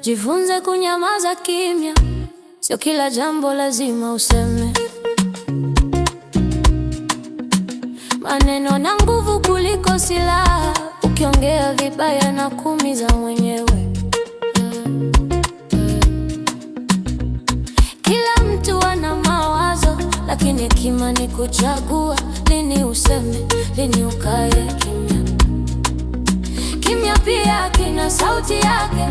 Jifunze kunyamaza kimya, sio kila jambo lazima useme. Maneno na nguvu kuliko silaha, ukiongea vibaya na kuumiza mwenyewe. Kila mtu ana mawazo, lakini hekima ni kuchagua lini useme, lini ukae kimya. Kimya pia kina sauti yake.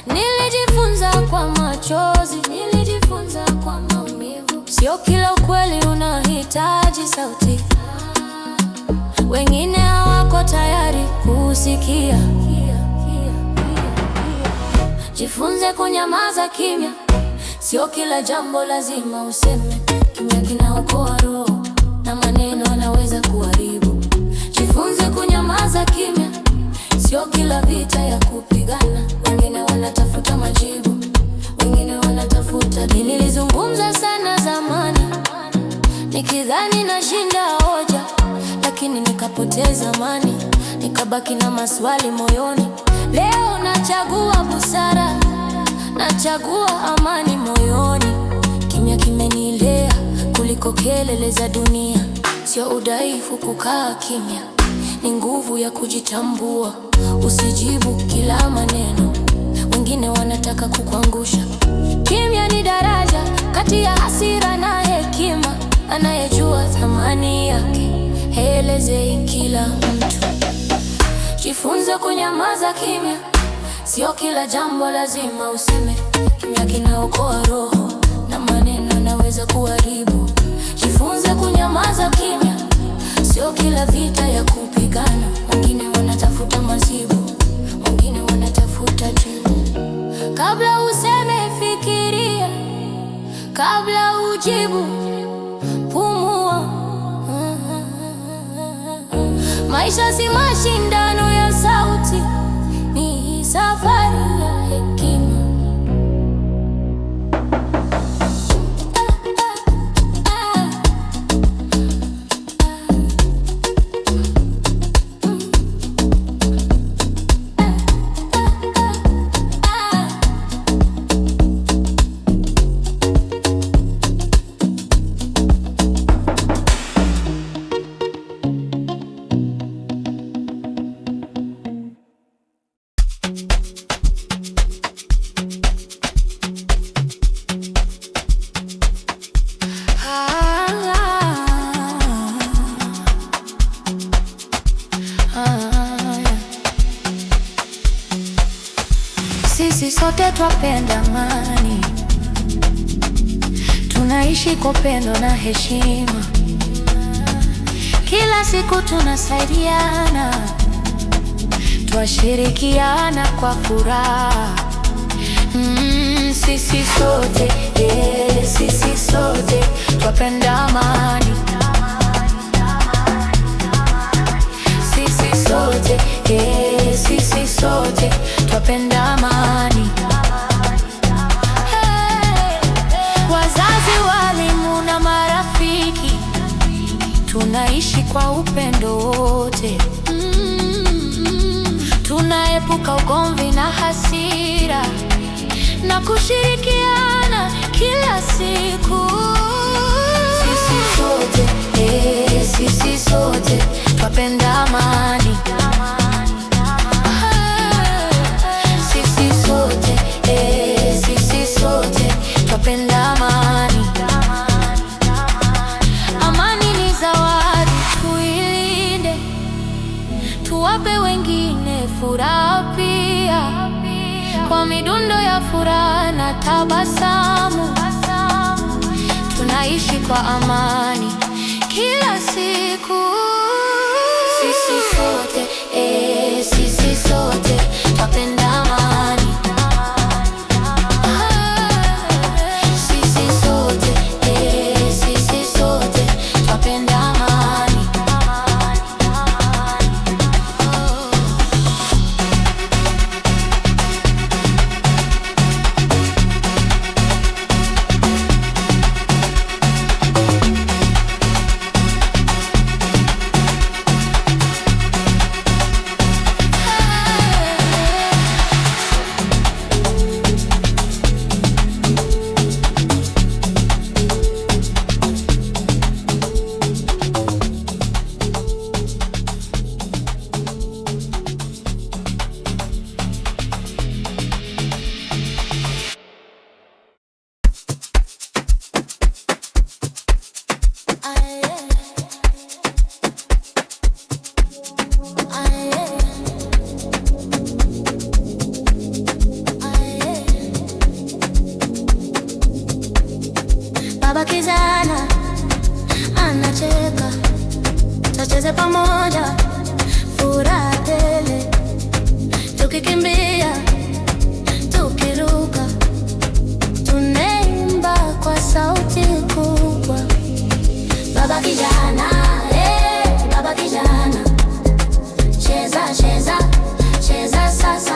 Nilijifunza kwa machozi, nilijifunza kwa maumivu. Sio kila ukweli unahitaji sauti, wengine hawako tayari kusikia. Jifunze kunyamaza kimya, sio kila jambo lazima useme. Kimya kinaokoa roho na maneno yanaweza kuharibu. Jifunze kunyamaza kimya, sio kila vita ya kupigana. Wengine wanatafuta majibu, wengine wanatafuta. Nilizungumza sana zamani, nikidhani nashinda hoja, lakini nikapoteza amani, nikabaki na maswali moyoni. Leo nachagua busara, nachagua amani moyoni. Kimya kimenilea kuliko kelele za dunia. Sio udhaifu kukaa kimya, ni nguvu ya kujitambua. Usijibu kila maneno, wengine wanataka kukuangusha. Kimya ni daraja kati ya hasira na hekima. Anayejua thamani yake helezei kila mtu. Jifunze kunyamaza kimya, sio kila jambo lazima useme. Kimya kinaokoa roho na maneno yanaweza kuharibu. Jifunze kunyamaza kimya, sio kila vita ya kupigana. Wengine wanatafuta majibu, wengine wanatafuta jibu. Kabla useme fikiria, kabla ujibu pumua. Maisha si mashindano ya sauti, ni safari ya hekima. Sisi sote twapenda amani, tunaishi kwa upendo na heshima. Kila siku tunasaidiana, twashirikiana kwa furaha. Sisi sote, sisi sote twapenda amani. Sisi sote, sisi sote twapenda amani. Wazazi, walimu na marafiki, tunaishi kwa upendo wote. Tunaepuka ugomvi na hasira na kushirikiana kila siku. Sisi sote, sisi sote twapenda amani. Sisi sote, sisi sote twapenda amani. Amani ni zawadi, tuilinde, tuwape wengine furaha pia. Kwa midundo ya furaha na tabasamu, tunaishi kwa amani kila siku. Sisi sote, sisi sote twapenda amani. Sisi sote, sisi sote twapenda amani. Baba kijana anacheka, tucheze pamoja, furaha tele, tukikimbia, tukiruka, tunaimba kwa sauti kubwa. Baba kijana, baba kijana, cheza cheza cheza sasa.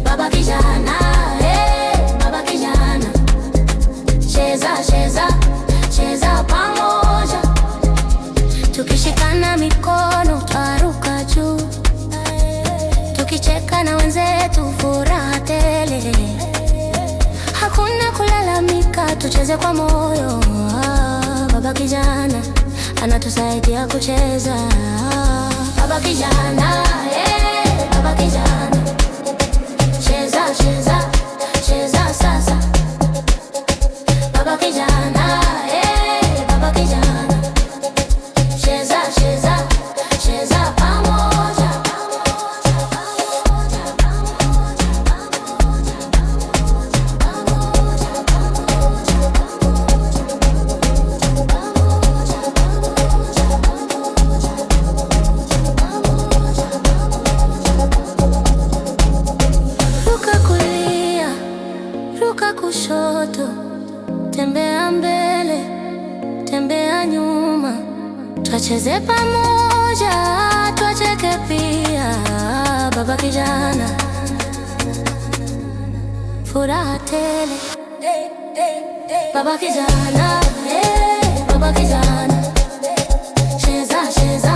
Baba kijana, baba kijana, cheza cheza cheza pamoja, tukishikana mikono twaruka juu, tukicheka na wenzetu, furaha tele, hakuna kulalamika, tucheze kwa moyo. Baba kijana anatusaidia kucheza. Baba kijana, baba kijana, cheza cheza cheza sasa. Baba kijana, baba kijana, cheza cheza cheza pamoja. Ruka kulia, ruka kushoto, tembea mbele, tembea nyuma, twacheze pamoja, twacheke pia. Baba kijana, furaha tele. Baba kijana, baba kijana, cheza cheza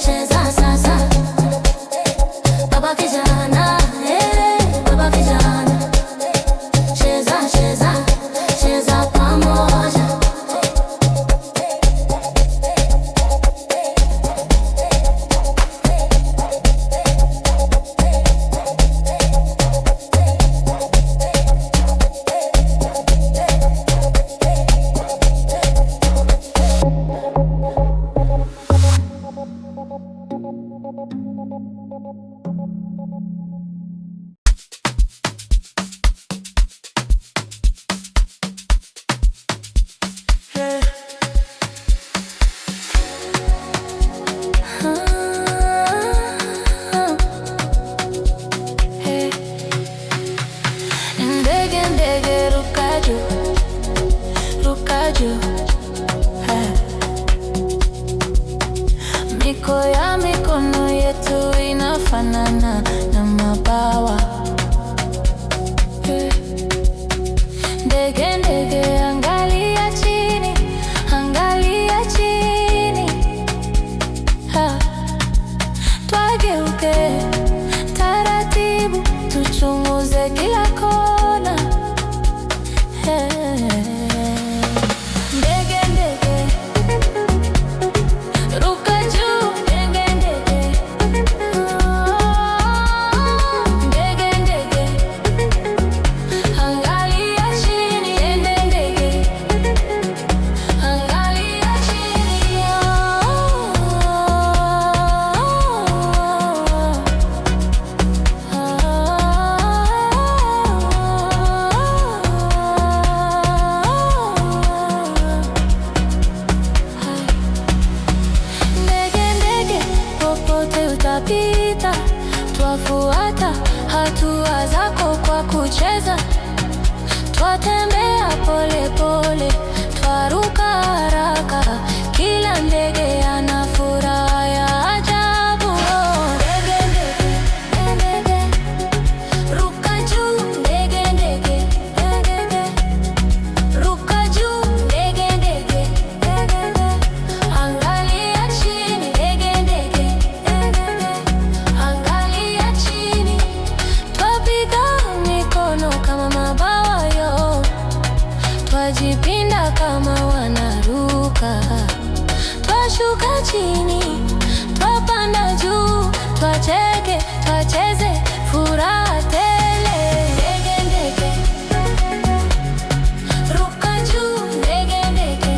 cheza sasa. Baba kijana, baba kijana, cheza cheza cheza pamoja. Ndege ndege ruka juu, ruka juu, mikono yetu inafanana na mabawa. Ndege ndege, angalia chini, angalia chini, twageuke taratibu, tuchunguze kila kona. Ndege ndege, ruka juu, ndege ndege, ndege ndege, angalia chini, ndege ndege, angalia chini. Ndege ndege, popote utapita, twafuata hatua zako kwa kucheza, twatembea pole pole, twaruka haraka, kila ndege ana furaha ya ajabu. Ndege ndege, ndege, ruka juu, ndege ndege, ndege, ruka juu, ndege ndege, ndege, angalia chini, ndege ndege, ndege, angalia chini, twapiga mikono kama mabawa yo, twajipinda kama wanaruka, twashuka chini, twapanda juu, twacheke, twacheze, furaha tele. Ndege ndege, ruka juu, ndege ndege,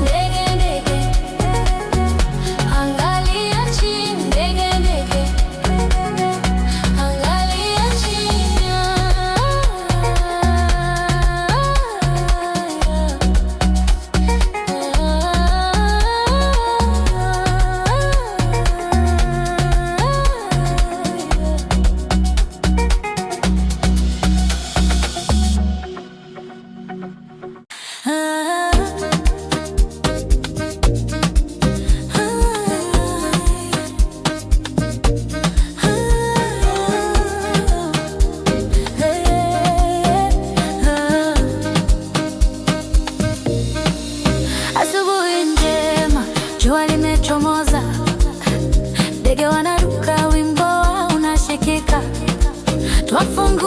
ndege ndege, angalia chini, ndege ndege, angalia chini.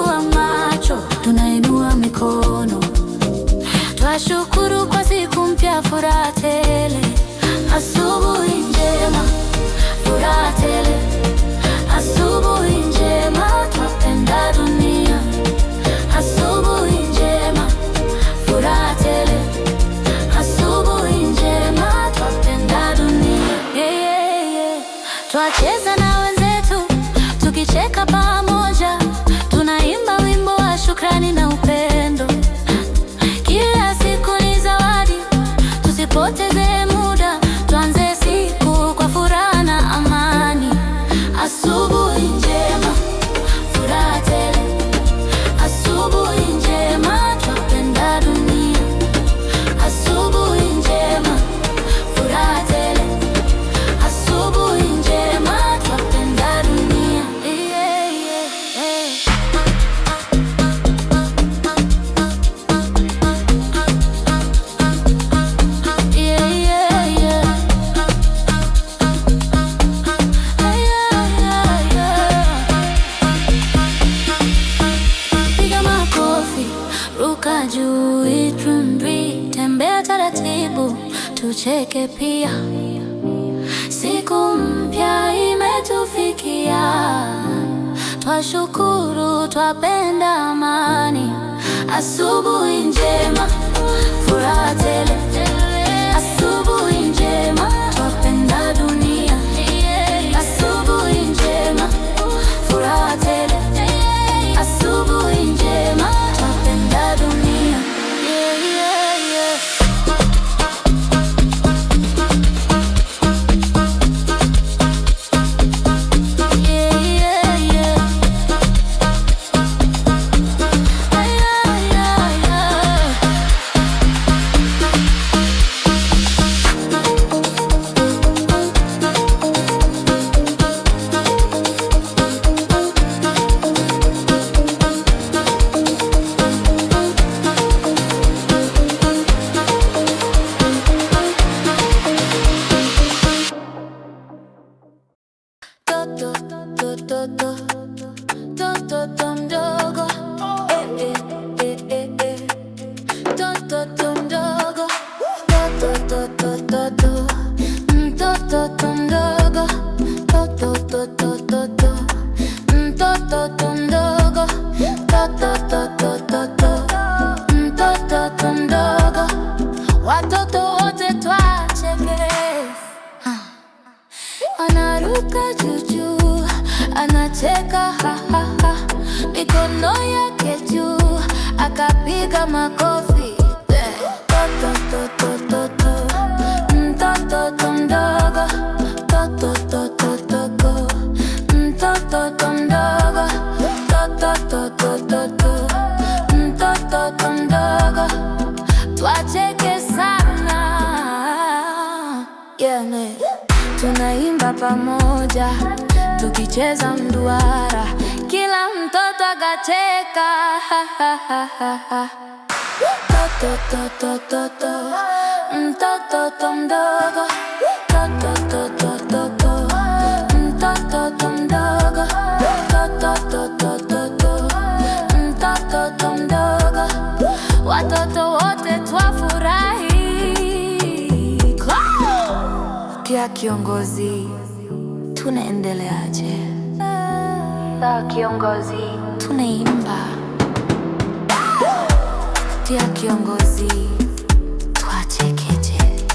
tunafungua macho, tunainua mikono, twashukuru kwa siku mpya, furaha tele. Asubuhi njema, furaha tele. Asubuhi njema, twapenda dunia. Asubuhi njema, furaha tele. Asubuhi njema, twapenda dunia. Yeah, yeah, yeah. Twacheza na wenzetu, tukicheka pamoja, tunaimba wimbo wa shukrani na upendo. Kila siku ni zawadi, tusipoteze muda, tuanze siku kwa furaha na amani. Asubuhi njema, furaha tele. Asubuhi njema, twapenda dunia. Asubuhi njema, furaha tele. Asubuhi njema, twapenda dunia. Yeah, yeah, yeah. Yeah, yeah, yeah. Yeah, yeah, yeah. Piga makofi, ruka juu, itrumbi, tembea taratibu, tucheke pia. Siku mpya imetufikia, twashukuru, twapenda amani. Asubuhi njema, furaha tele. Asubuhi njema, twapenda dunia. Asubuhi njema, furaha tele. Asubuhi njema, twapenda dunia. Yeah, yeah, yeah. Yeah, yeah, yeah. Yeah, yeah, yeah. Toto mdogo, toto mdogo, mtoto mdogo, mtoto mdogo, mtoto mdogo. Watoto wote twacheke, anaruka juju, anacheka ha ha ha, mikono yake juu, akapiga makofi. Mtoto mdogo, mtoto mdogo, mtoto mdogo, twacheke sana. Yeah, ne. Tunaimba pamoja, tukicheza mduara, kila mtoto akacheka ha ha ha ha ha. Mtoto mdogo, mtoto mdogo, mtoto mdogo. Watoto wote twafurahi. Tia kiongozi, tunaendeleaje? Tia kiongozi, tunaimba. Tia kiongozi, twachekeje?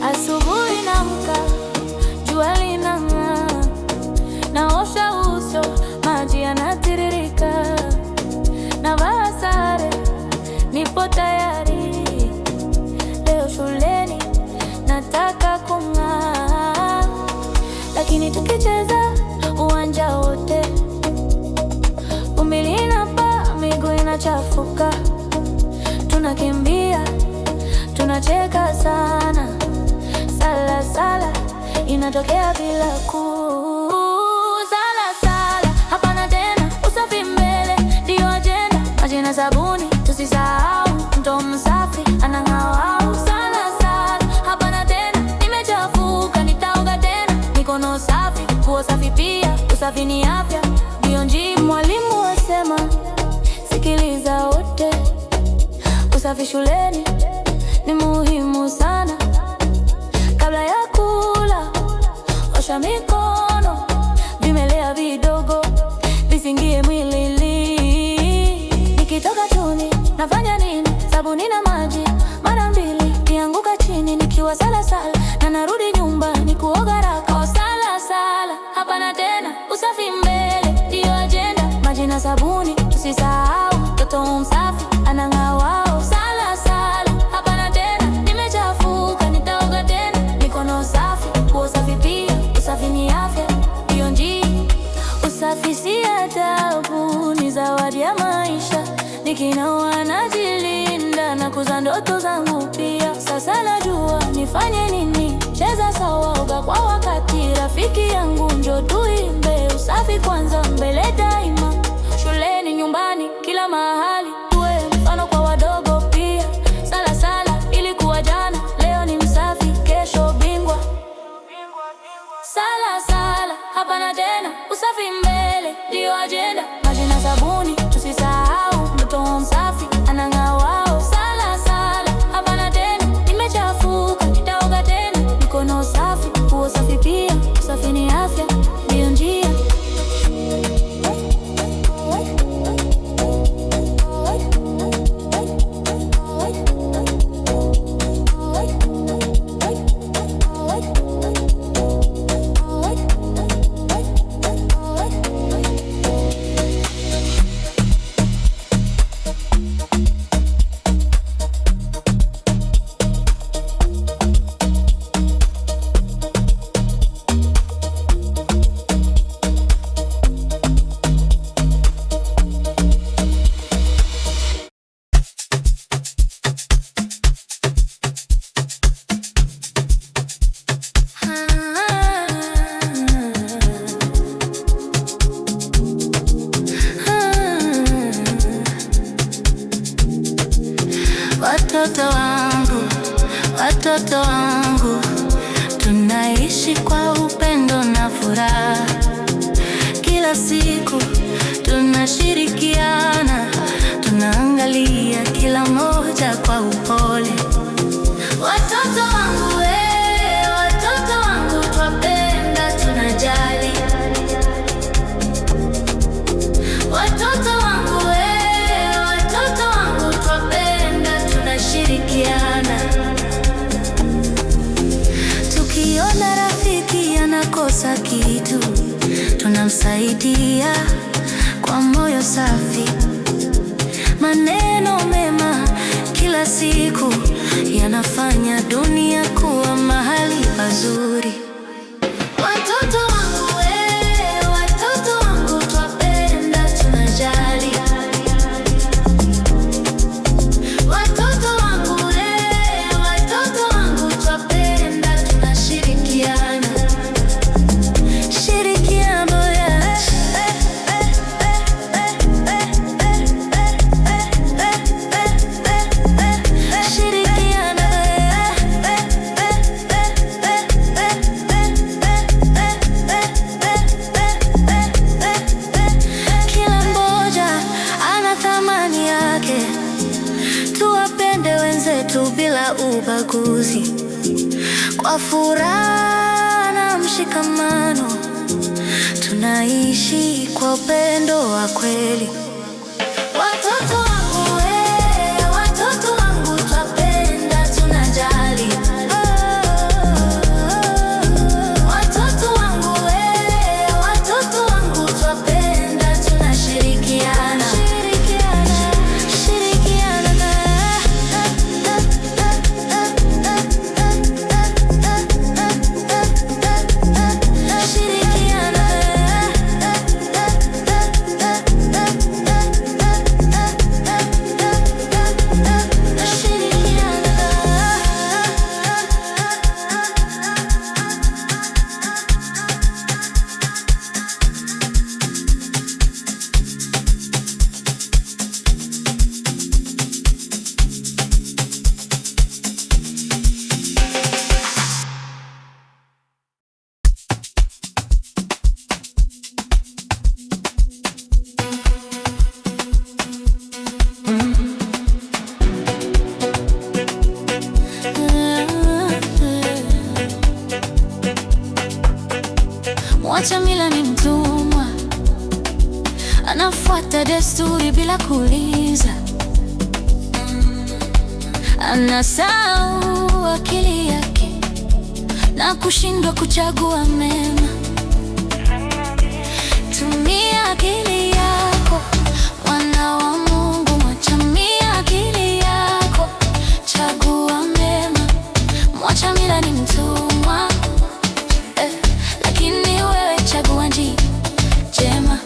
Asubuhi naamka, jua linang'aa, naosha uso, maji yanatiririka, navaa sare, nipo tayari. Leo shuleni nataka kung'aa, lakini tukicheza uwanja wote, vumbi linapaa, miguu inachafuka, tunakimbia, tunacheka sana. Sala sala vinatokea bila sala sala, hapana tena. Usafi mbele ndio ajenda, maji na sabuni tusisahau, mto msafi anang'aa. Sala sala, hapana tena. Nimechafuka nitaoga tena, mikono safi, nguo safi pia. Usafi ni afya, ndio njia. Mwalimu asema sikiliza wote, usafi shuleni ni muhimu sana. Kabla ya kula osha mikono, vimelea vidogo visingie mwilini. Nikitoka tuni nafanya nini? Sabuni na maji mara mbili, nianguka chini nikiwa sala sala, na narudi nyumbani kuoga haraka. Sala sala, hapana tena. Usafi mbele ndio ajenda, maji na sabuni tusisahau, mtoto msafi anang'aa. Sala sala, hapana tena. Nimechafuka nitaoga tena, mikono safi, nguo safi pia. Usafi ni afya, ndio njia. Usafi si adhabu, ni zawadi ya maisha. Nikinawa najilinda na kuza ndoto zangu pia. Sasa najua nifanye nini, cheza sawa, oga kwa wakati. Rafiki yangu njoo tuimbe, usafi kwanza mbele daima. Shuleni, nyumbani, kila mahali, tuwe mfano kwa wadogo pia. Sala sala ilikuwa jana, leo ni msafi, kesho bingwa. Sala sala, hapana tena. Usafi mbele ndio ajenda, maji na sabuni tusisahau, mtoto msafi anang'aa. Sala sala, hapana tena. Nimechafuka nitaoga tena, mikono safi, nguo safi pia. Usafi ni afya, ndio njia. Watoto wangu, tunaishi kwa upendo na furaha. Kila siku tunashirikiana, tunaangalia kila moja kwa upole. Watoto wangu watoto wangu, twapenda, tunajali. Watoto wangu watoto wangu, twapenda, tunashirikiana. Tukiona rafiki anakosa kitu, tunamsaidia kwa moyo safi. Maneno mema kila siku yanafanya dunia kuwa mahali pazuri. Watoto wangu watoto wangu, twapenda, tunajali. Watoto wangu watoto wangu, twapenda, tunashirikiana. Shirikiano ya shirikiano. Kila mmoja ana thamani yake, tuwapende wenzetu bila ubaguzi. Kwa furaha na mshikamano, tunaishi kwa upendo wa kweli. Watoto wangu watoto wangu, twapenda, tunajali. Watoto wangu watoto wangu, twapenda, tunashirikiana. Shirikiana. Shirikiana. Mwacha mila ni mtumwa, anafuata desturi bila kuuliza. Anasahau akili yake na kushindwa kuchagua mema. Tumia akili yako, mwana wa Mungu, mwacha akili yako, chagua mema. Mwacha mila ni mtumwa, lakini wewe chagua njia njema.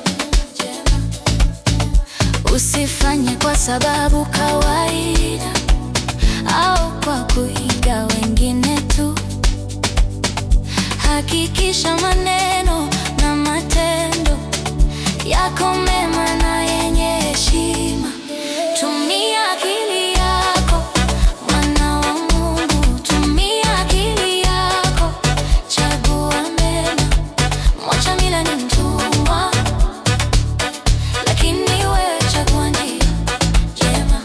Usifanye kwa sababu kawaida au kwa kuiga wengine tu. Hakikisha maneno na matendo yako mema na yenye heshima. Tumia akili yako, mwana wa Mungu, tumia akili yako, chagua mema. Mwacha mila ni mtumwa, lakini wewe chagua njia njema.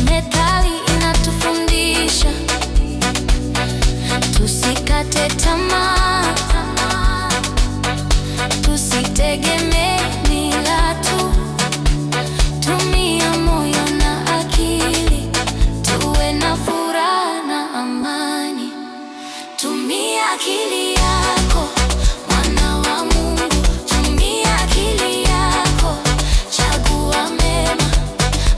Methali inatufundisha tusikate tamaa, tusitegemee mila tu. Tumia moyo na akili, tuwe na furaha na amani. Tumia akili yako, mwana wa Mungu, tumia akili yako, chagua mema.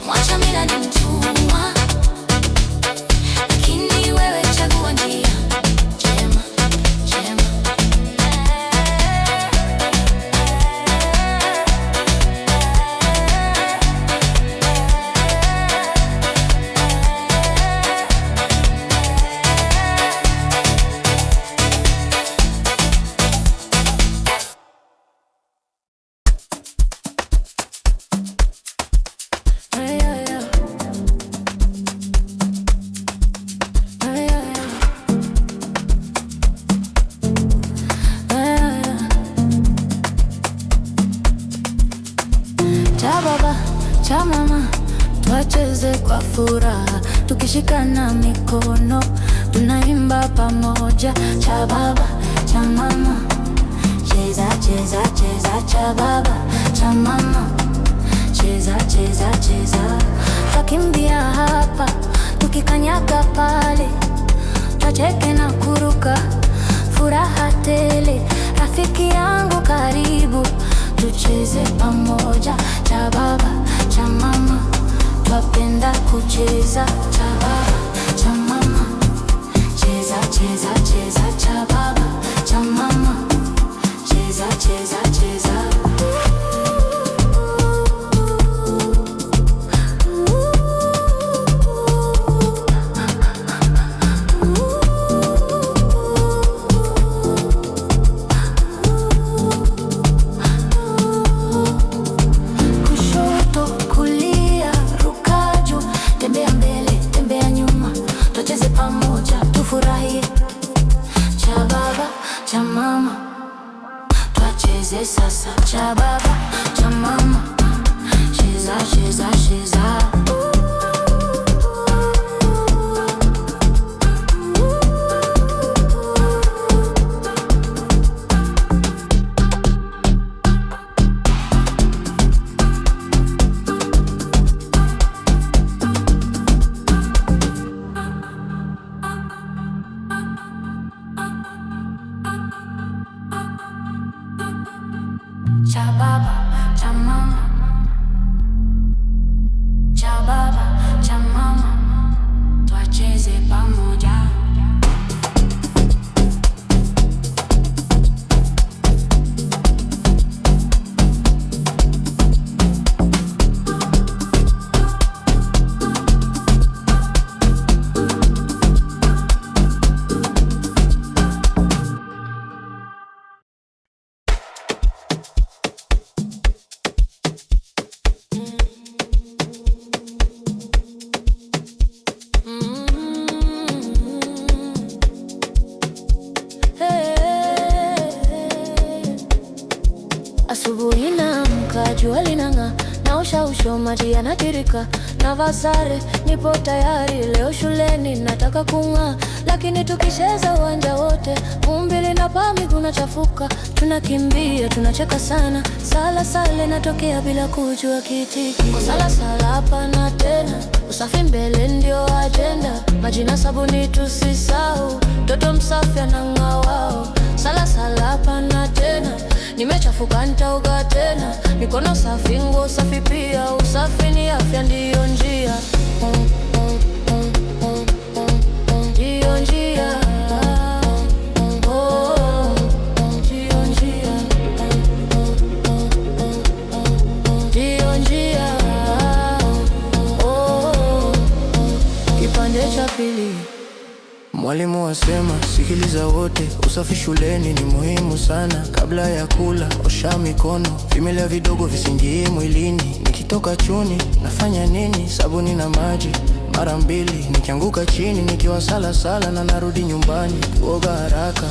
Mwacha mila ni mtumwa, lakini wewe chagua njia njema. Cha baba cha mama, twacheze kwa furaha, tukishikana mikono, tunaimba pamoja. Cha baba cha mama, cheza cheza cheza. Cha baba cha mama, cheza cheza cheza. Twakimbia hapa, tukikanyaga pale, twacheke na kuruka, furaha tele. Rafiki yangu karibu, tucheze pamoja. Cha baba cha mama, twapenda kucheza. Cha baba cha mama, cheza cheza cheza. Cha baba cha mama, cheza cheza cheza. Sasa cha baba cha mama, cheza cheza cheza. Cha baba cha mama, Asubuhi naamka, jua linang'aa, naosha uso, maji yanatiririka, navaa sare, nipo tayari. Leo shuleni nataka kung'aa, lakini tukicheza uwanja wote vumbi linapaa, miguu inachafuka, tunakimbia, tunacheka sana. Sale natokea bila kujua kitiki. Sala hapana tena, usafi mbele ndio ajenda, maji na sabuni tusisahau, mtoto msafi anang'aa wao. Sala hapana tena, nimechafuka nitaoga tena, mikono safi, nguo safi pia, usafi ni afya, ndiyo njia, ndiyo njia, ndiyo njia, ndiyo njia. Kipande cha pili. Mwalimu wasema sikiliza wote, usafi shuleni ni muhimu sana. Kabla ya kula osha mikono, vimelea vidogo visingie mwilini. Nikitoka chuni nafanya nini? Sabuni na maji mara 2. Nikianguka chini nikiwa sala na narudi nyumbani kuoga haraka.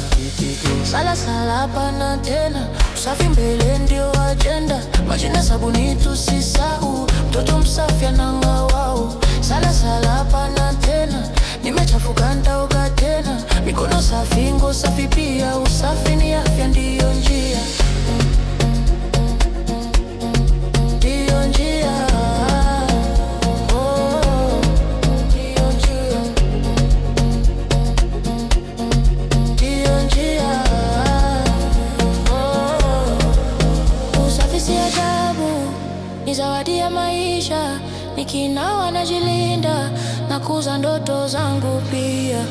Sala hapana tena, usafi mbele ndio ajenda, maji na sabuni tusisahau, mtoto msafi anang'aa wao. Sala hapana tena, nimechafuka nitaoga tena, mikono safi, nguo safi pia, usafi ni afya, ndiyo njia, ndiyo njia, ndiyo njia, ndiyo njia. Usafi si ajabu, ni zawadi ya maisha, nikinawa najilinda, nakuza ndoto zangu pia.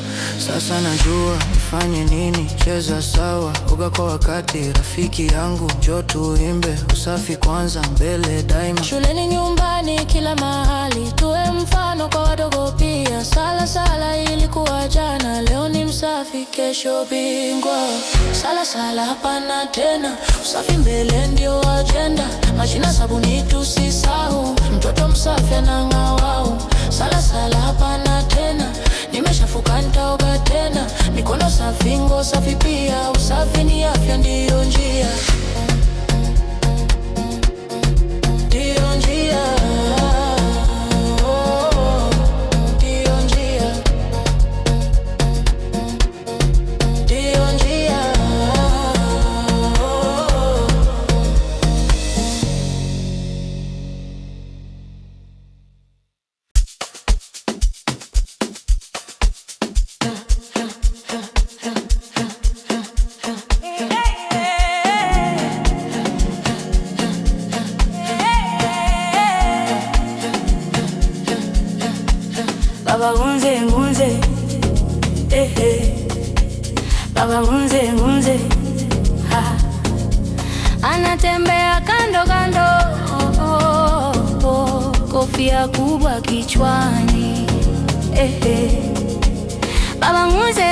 Sasa najua nifanye nini, cheza sawa, oga kwa wakati, rafiki yangu njoo tuimbe, usafi kwanza, mbele daima. Shuleni, nyumbani, kila mahali, tuwe mfano kwa wadogo pia. Sala ilikuwa jana, leo ni msafi, kesho bingwa. Sala hapana tena, usafi mbele ndio ajenda, maji na sabuni tusisahau, mtoto msafi anang'aa wao. Sala hapana tena, nimeshafuka nitaoga tena, mikono safi, nguo safi pia, usafi ni afya, ndiyo njia, ndiyo njia, ndiyo njia, ndiyo njia. Baba ngunze, Baba ngunze, anatembea kando, kofia kubwa kichwani, Baba ngunze,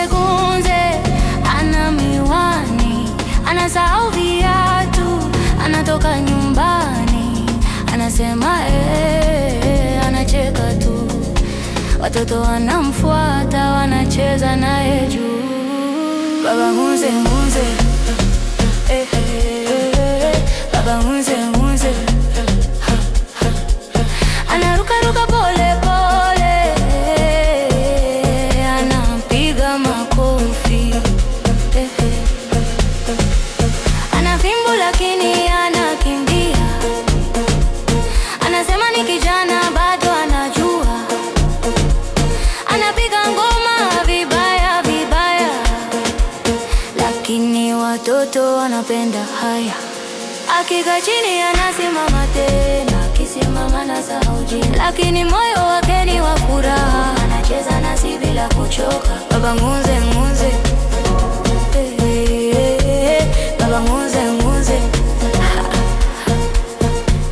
ana miwani, anasahau viatu, anatoka nyumbani, anasema anacheka tu, watoto wanamfuata, wanacheza naye juu. Baba ngunze, Baba ngunze, anaruka pole, anapiga makofi, ana fimbo lakini anakimbia, anasema ni kijana bado anajua, anapiga ngoma vibaya, lakini watoto wanapenda haya. Akikaa chini anasimama tena, akisimama anasahau jina, lakini moyo wake ni wa furaha, anacheza nasi bila kuchoka. Baba ngunze, Baba ngunze,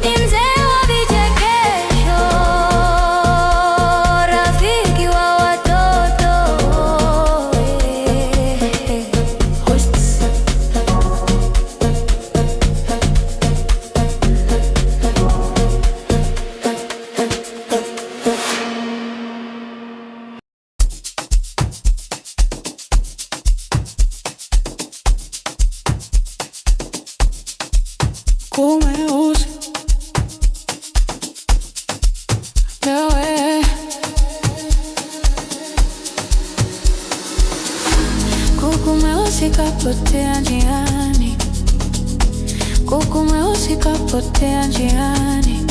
ni mzee wa vichekesho, rafiki wa watoto, kuku mweusi wewe, kuku mweusi kapotea njiani, kuku mweusi kapotea njiani.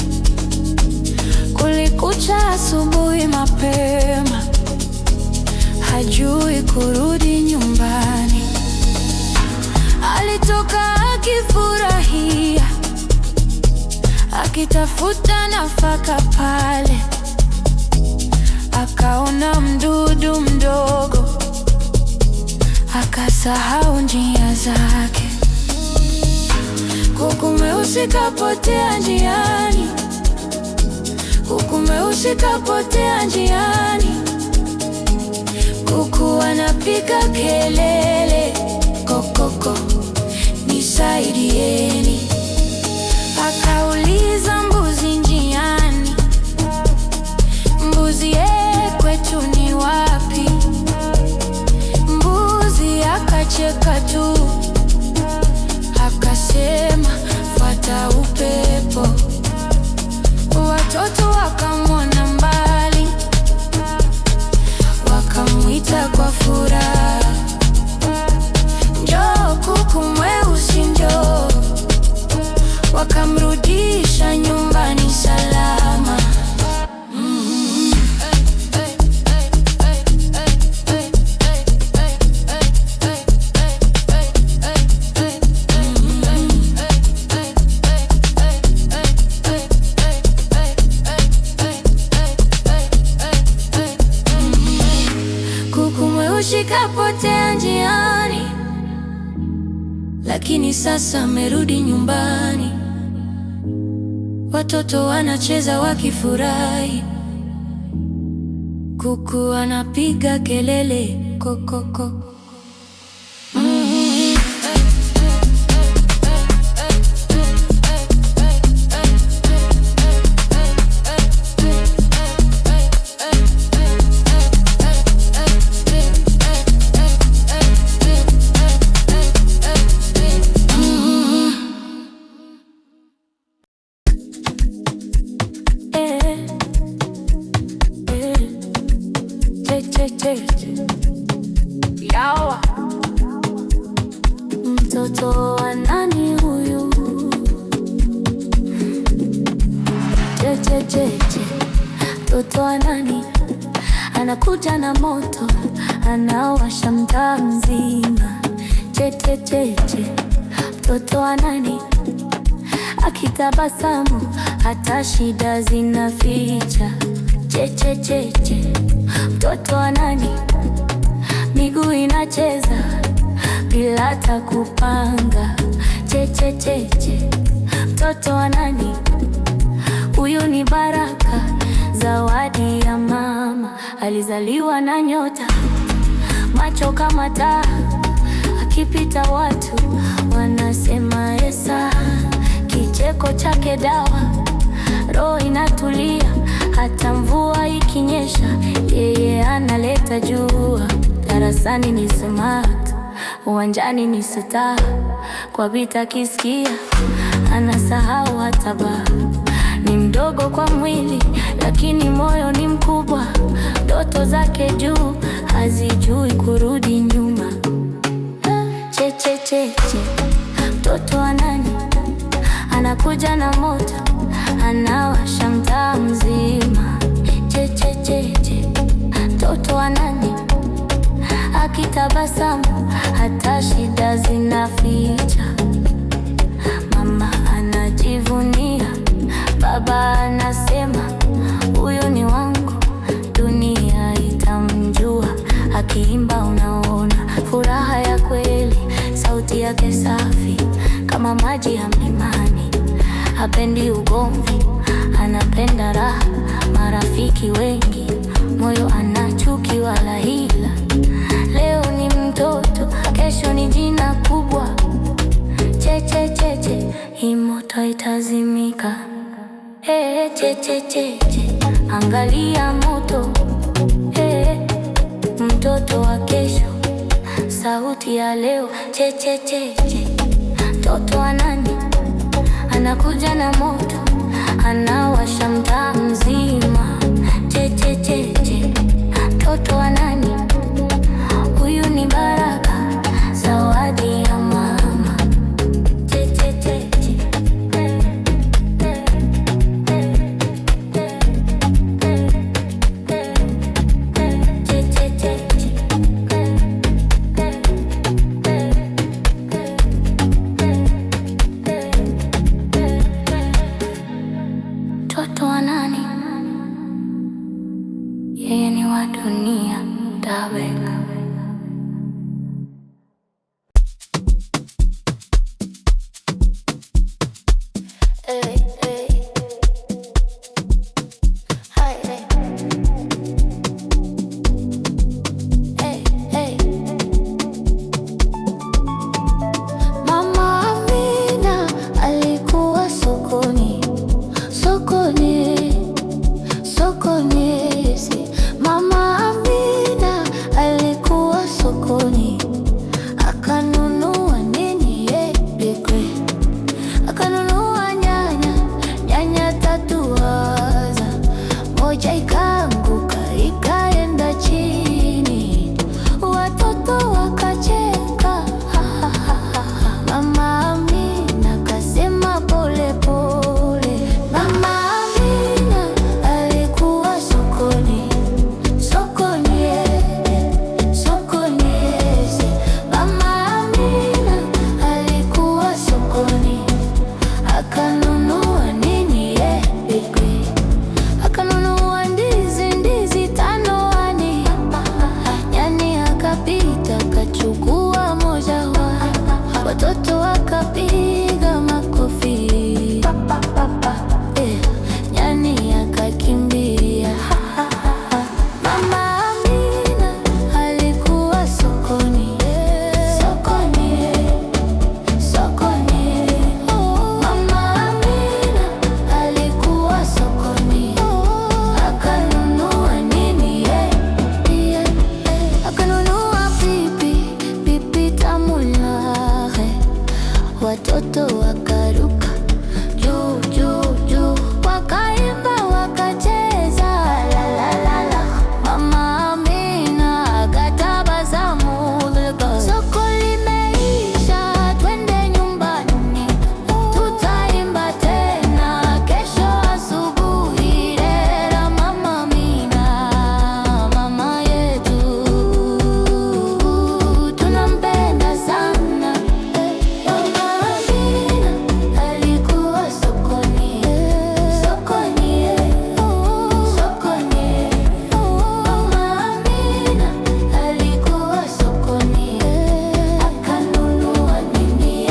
Kulikucha asubuhi mapema, hajui kurudi nyumbani. Alitoka akifurahia, akitafuta nafaka pale, akaona mdudu mdogo, akasahau njia zake. Kuku mweusi kapotea njiani, kuku mweusi kapotea njiani. Kuku anapiga kelele, kokoko, nisaidieni. Akauliza mbuzi njiani, mbuzi kwetu ni wapi? Mbuzi akacheka tu, akasema fuata upepo. Watoto wakamwona mbali, wakamwita kwa furaha, njoo kuku mweusi njoo. Wakamrudisha nyumbani salama. Kuku mweusi kapotea njiani, lakini sasa amerudi nyumbani. Watoto wanacheza wakifurahi, kuku anapiga kelele, kokoko. Yawa, mtoto wa nani huyu? Mtoto wa nani? Anakuja na moto, anawasha mtaa mzima. Mtoto wa nani? Akitabasamu hata shida zinaficha. Mtoto wa nani? Miguu inacheza bila hata kupanga. Mtoto wa nani? Huyu ni baraka, zawadi ya mama. Alizaliwa na nyota, macho kama taa, akipita watu wanasema Esa. Kicheko chake dawa, roho inatulia. Hata mvua ikinyesha, yeye analeta jua. Darasani ni smart, uwanjani ni star. Kwa vita kisikia, anasahau hata baa. Ni mdogo kwa mwili, lakini moyo ni mkubwa. Ndoto zake juu, hazijui kurudi nyuma. Mtoto wa nani? Anakuja na moto, anawasha mtaa mzima. Mtoto wa nani? Akitabasamu hata shida zinaficha. Mama anajivunia, baba anasema huyu ni wangu. Dunia itamjua, akiimba unaona furaha ya kweli. Sauti yake safi kama maji ya mlimani. Hapendi ugomvi, anapenda raha, marafiki wengi. Moyo ana chuki wala hila. Leo ni mtoto, kesho ni jina kubwa. Hii moto itazimika. Angalia moto. Mtoto wa kesho, sauti ya leo. Mtoto wa nani? anakuja na moto, anawasha mtaa mzima. Cheche cheche, mtoto wa nani? Huyu ni baraka, zawadi ya mama. Cheche cheche, cheche cheche. Mtoto wa nani? Yeye ni wa dunia. Tabeka. Hey, hey. Hi, hey. Hey, hey. Mama Amina alikuwa sokoni, sokoni, sokoni. Mama Amina alikuwa sokoni, akanunua nini? Bigre akanunua nyanya tatu waza, moja ikaanguka ikaenda chini, watoto wakacheka. Mama Amina kasema pole pole. Mama Amina alikuwa sokoni, sokoni, sokoni. Mama Amina alikuwa sokoni, akanunua nini? Bigre akanunua ndizi tano ani, nyani akapita kachukua moja wa, watoto wakapiga makofi. Nyani akakimbia. Mama Amina alikuwa sokoni, sokoni, sokoni. Mama Amina alikuwa sokoni, akanunua nini? Akanunua pipi tamu lahe, watoto wakaruka juu juu juu, wakaimba wakacheza la la la la. Mama Amina akatabasamu, soko limeisha, twende nyumbani, tutaimba tena kesho asubuhi. Lela Mama Amina, mama yetu, tunampenda sana. Mama Amina alikuwa sokoni, sokoni, sokoni. Mama Amina alikuwa sokoni, akanunua nini?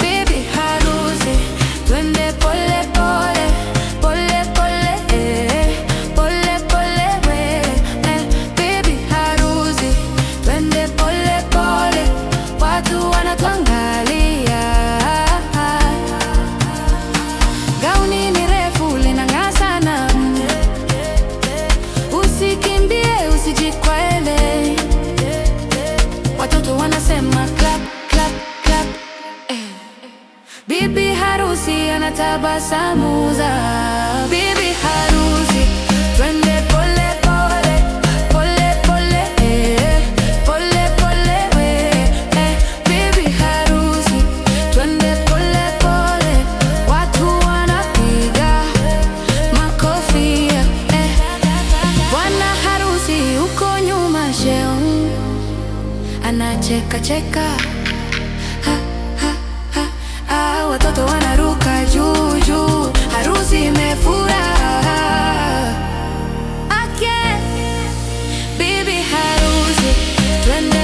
Bibi harusi, twende pole pole, pole pole, pole pole we. Bibi harusi, twende pole pole, watu wanatuangalia. Gauni ni refu linang'aa sana, usikimbie usijikwele, watoto wanasema clap clap clap. Bibi harusi anatabasamu za. Bibi harusi, twende pole pole, pole pole, pole pole we. Bibi harusi, twende pole pole, watu wanapiga makofi. Bwana harusi uko nyuma sheon, anacheka cheka, ha ha ha. Watoto wanaruka juu juu, harusi imefurahi. Bibi harusi, twende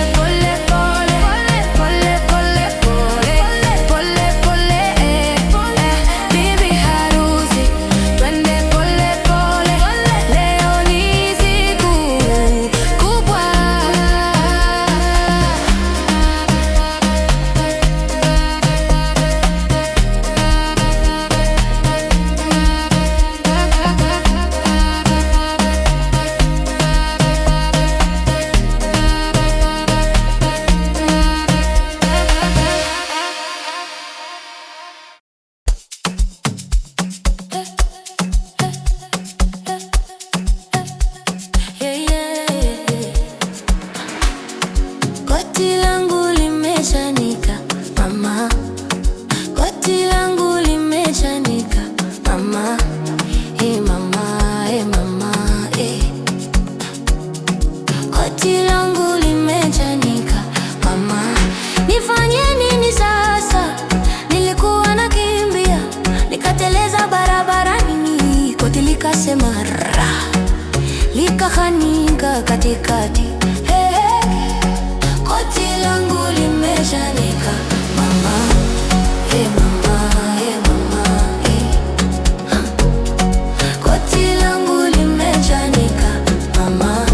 likasema ra, likahanika katikati. Hey, hey, koti langu limechanika mama, hey mama, hey mama, hey. Koti langu limechanika mama,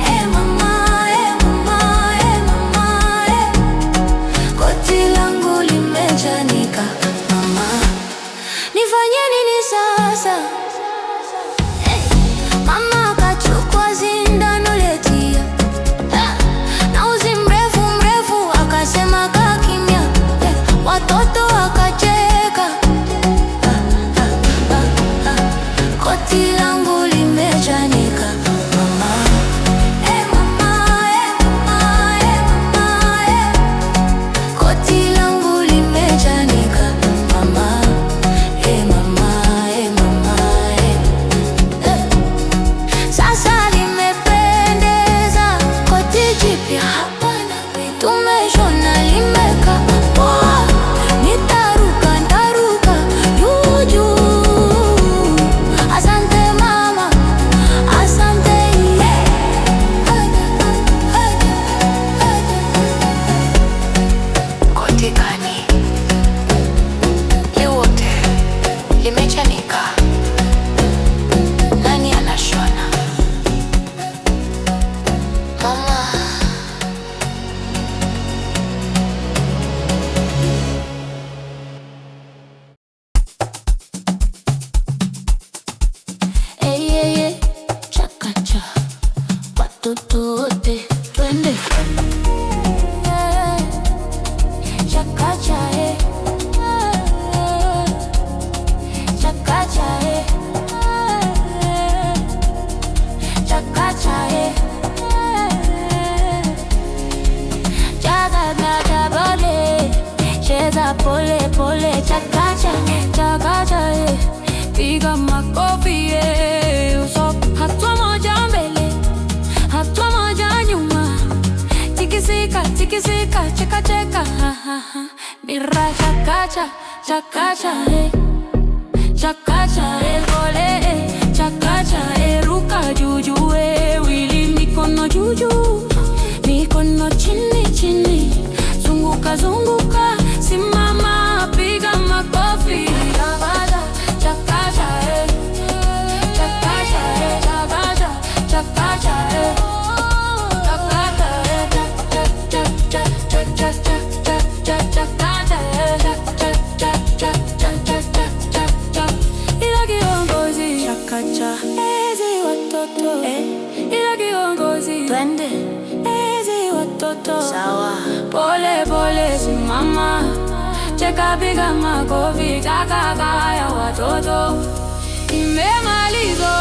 hey mama, hey mama, hey mama, hey. Koti langu limechanika mama, nifanye nini sasa? Mama akachukua sindano letia, na uzi mrefu mrefu akasema kaa kimya, watoto wakacheka. Koti langu limechanika mama, eh mama, eh mama, eh mama, eh. Koti langu limechanika mama, eh mama, eh mama, eh. Sasa limependeza, koti jipya tumeshona, limekaa poa. Nitaruka juu juu. Asante mama, asante. Koti gani liwote limechanika? Nani anashona? Mama. Hey, hey, hey. Chakacha, watoto wote twende. Chakacha, eh. Chakacha, eh. Chakacha, eh. Chakacha pole, cheza pole pole. Chakacha, chakacha, eh. Piga makofi, eh. Uso hatua moja mbele, hatua moja nyuma. Tikisika, tikisika, cheka cheka, ha ha ha. Mira chakacha, chakacha, eh. Chakacha, eh, pole, eh. Chakacha, eh, ruka juu juu, eh. Wili mikono juu juu, mikono chini chini. Zunguka zunguka, simama, piga makofi. Chakacha, chakacha, eh. Chakacha, eh, chakacha, chakacha, eh. Chakacha, eh. Chakacha, ila kiongozi. Chakacha, ezi watoto, ila kiongozi. Twende, ezi watoto. Sawa. Pole pole simama, cheka piga makofi. Chakacha ya watoto imemaliza.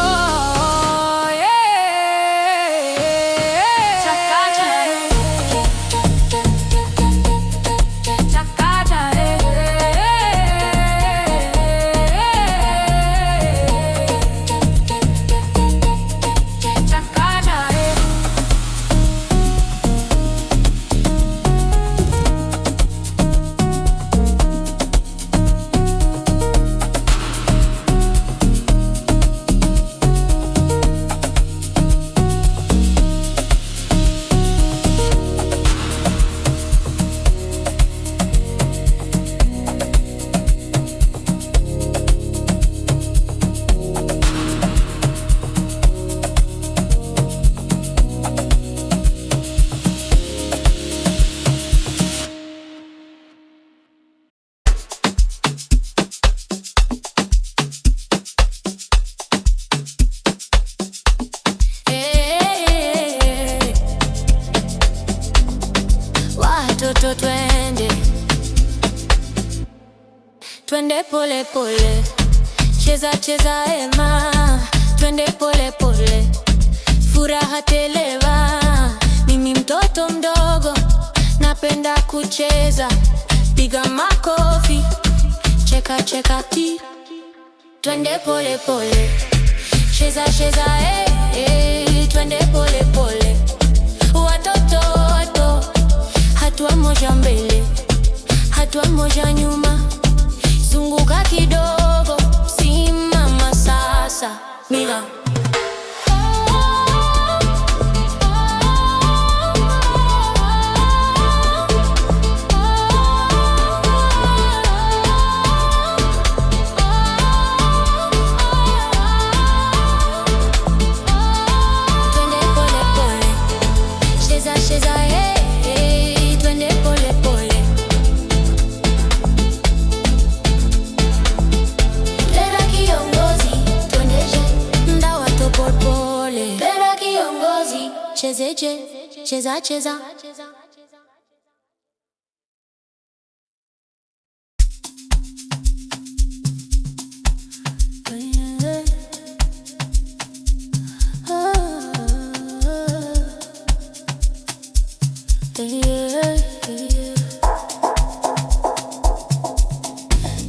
Watoto twende, twende pole pole. Cheza cheza ema, twende pole pole. Furaha telewa, mimi mtoto mdogo, napenda kucheza. Piga makofi, cheka cheka ti. Twende pole pole. Cheza cheza twende pole pole. Watoto hatua moja mbele, hatua moja nyuma. Zunguka kidogo, simama sasa. mira. Cheza cheza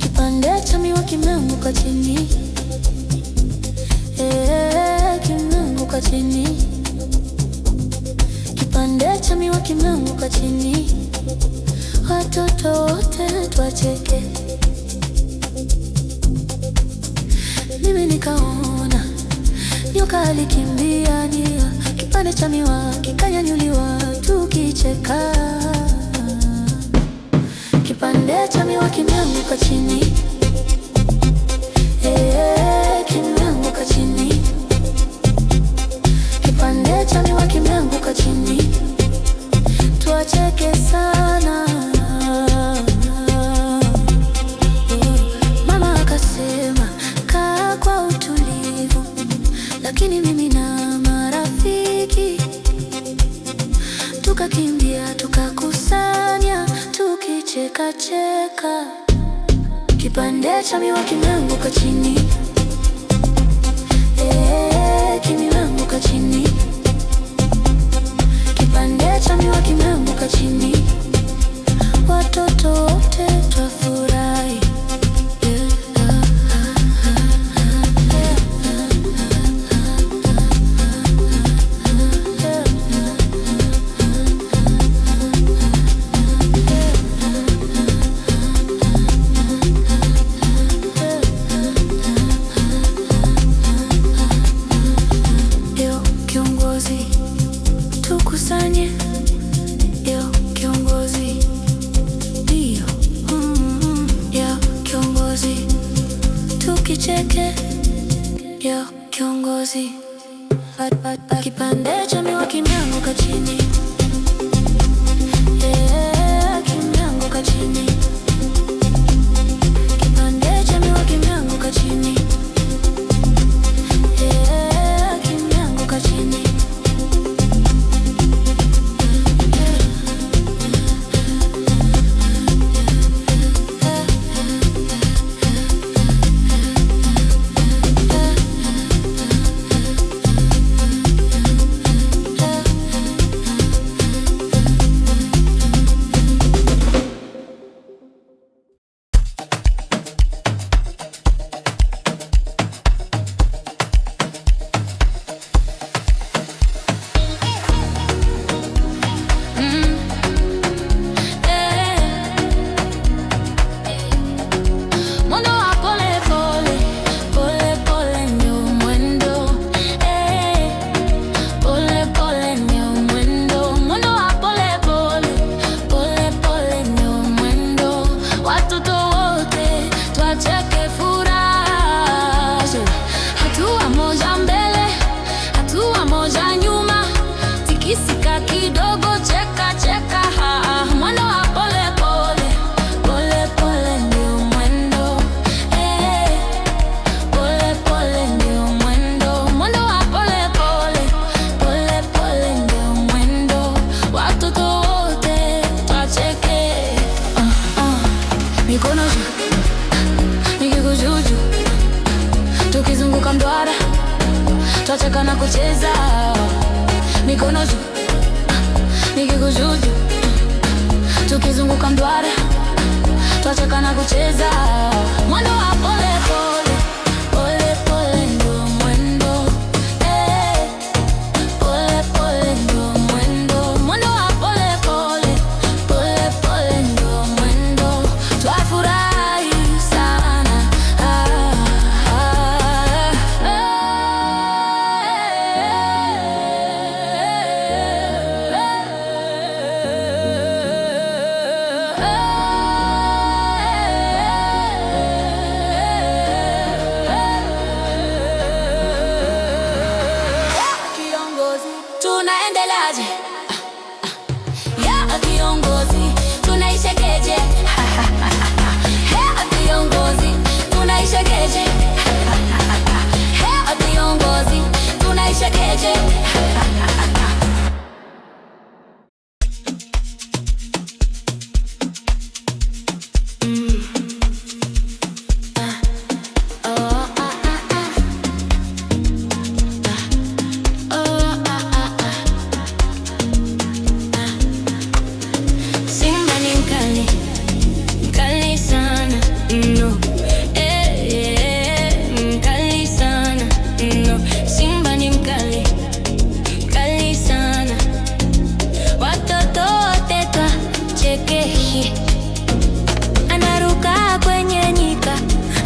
kipande cha miwa kimeanguka chini, kimeanguka chini. Kipande cha miwa kimeanguka chini, watoto wote twacheke. Mimi nikaona nyoka alikimbia nia, kipande cha miwa kikanyanyuliwa tukicheka. Kipande cha miwa kimeanguka chini, kimeanguka chini. Kipande cha miwa kimeanguka chini, twacheke sana. Mama akasema kaa kwa utulivu, lakini mimi na marafiki tukakimbia tukakusanya tukicheka cheka. Kipande cha miwa kimeanguka chini, kimeanguka chini. Kipande cha miwa kimeanguka chini, watoto wote twafurahi. Kiongozi, tukusanye. Yo kiongozi, ndio. Yo kiongozi, tukicheke. Yo kiongozi, kipande cha miwa kimeanguka chini, kimeanguka chini. Kipande cha miwa kimeanguka chini, kimeanguka chini. Mikono juu, nikikujuju, tukizunguka mduara, twacheka na kucheza. Mikono juu, nikikujuju, tukizunguka mduara, twacheka na kucheza. Mwendo wa pole pole, pole pole ndio mwendo. Pole pole ndio mwendo. Mwendo wa pole pole, pole pole ndio mwendo. Twafurahi sana. tunaendeleaje? Ya viongozi tunaishekeje? He viongozi tunaishekeje? He viongozi tunaishekeje? Anaruka kwenye nyika,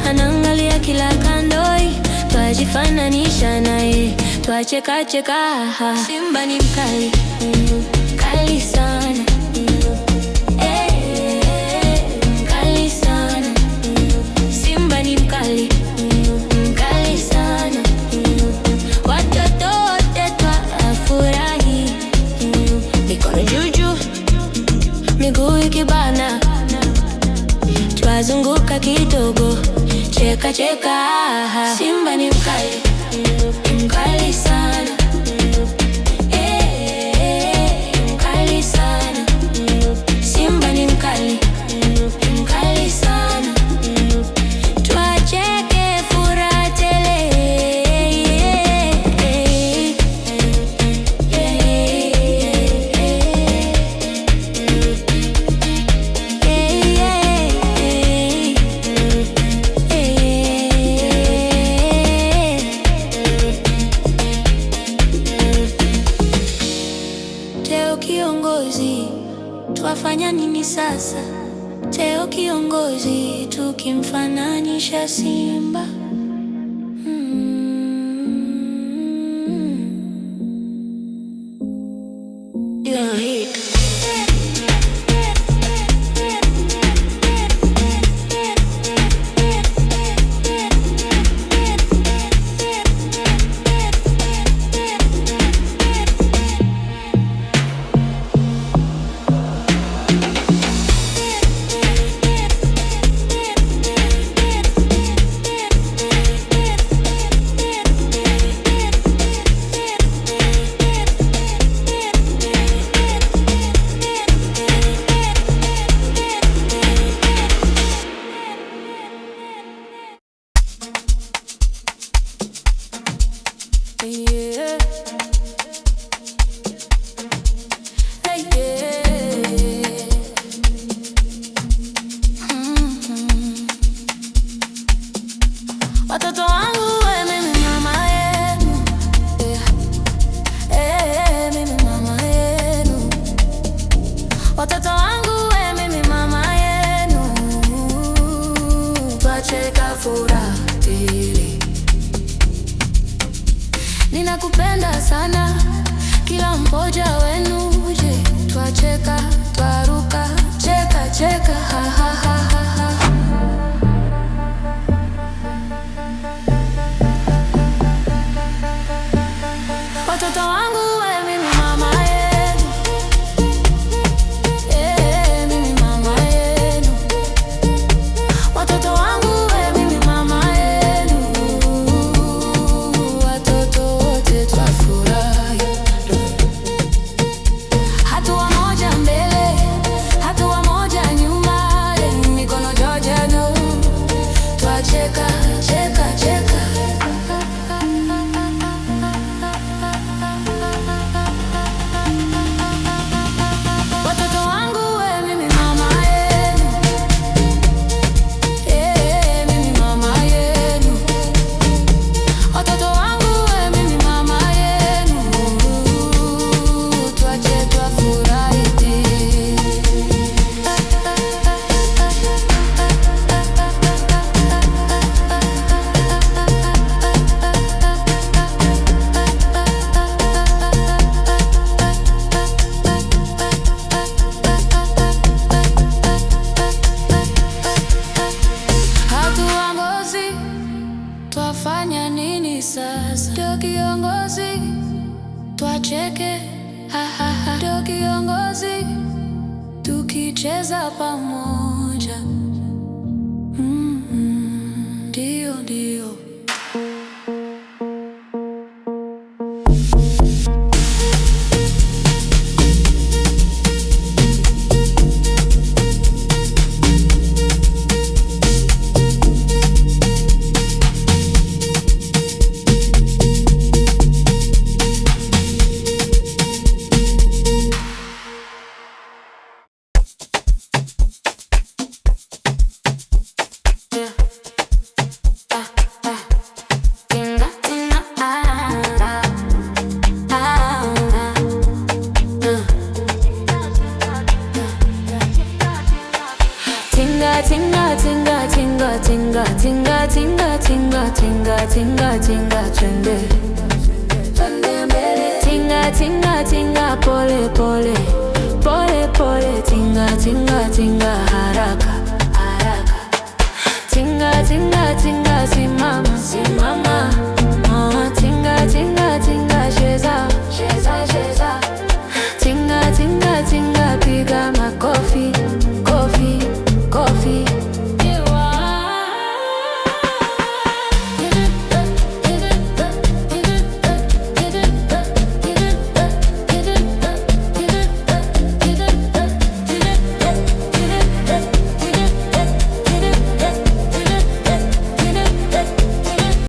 anaangalia kila kandoi, twajifananisha naye, twacheka cheka. Simba ni mkali, mkali sana, mkali sana. Simba ni mkali, mkali sana. Watoto wote twafurahi, mikono juu juu, miguu ikibana, twazunguka kidogo, cheka cheka. Simba ni mkali, mkali sana, mkali sana. Simba ni mkali, mkali sana. Twacheke furaha tele, Teo kiongozi, twafanya nini sasa? Teo kiongozi, tukimfananisha Simba. Watoto wangu we, mimi mama yenu, mimi mama yenu. Watoto wangu we, mimi mama yenu, twacheka furaha tele. Ninakupenda sana kila mmoja wenu, je, twacheka, twaruka, cheka cheka, ha ha ha ha ha. Watoto wangu we, mimi mama yenu, mimi mama yenu. Watoto wangu we, mimi mama yenu. Watoto wote twafurahi, hatua moja mbele, hatua moja nyuma, mikono joja juu, twacheka cheka cheka. Twafanya nini sasa? Teo kiongozi, twacheke, ha ha ha, ndo kiongozi tukicheza pamoja. Ndio, ndio. Tinga tinga tinga tinga tinga tinga tinga tinga tinga tinga